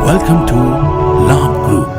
Welcome to Labh Group.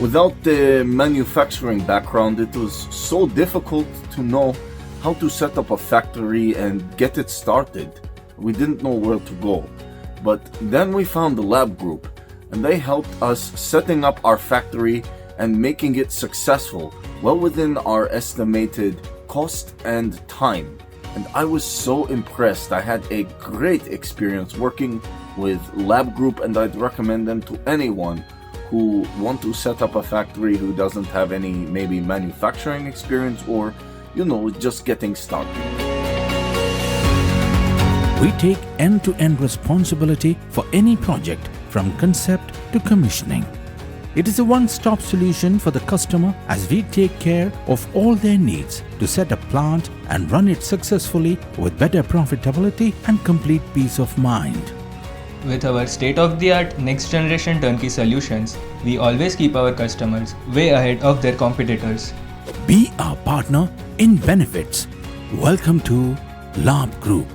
Without the manufacturing background, it was so difficult to know how to set up a factory and get it started. We didn't know where to go. But then we found the Labh Group, and they helped us setting up our factory and making it successful, well within our estimated cost and time. And I was so impressed. I had a great experience working with Labh Group, and I'd recommend them to anyone who want to set up a factory who doesn't have any maybe manufacturing experience or, just getting started. We take end-to-end responsibility for any project from concept to commissioning. It is a one-stop solution for the customer as we take care of all their needs to set a plant and run it successfully with better profitability and complete peace of mind. With our state-of-the-art next-generation turnkey solutions, we always keep our customers way ahead of their competitors. Be our partner in benefits. Welcome to Labh Group.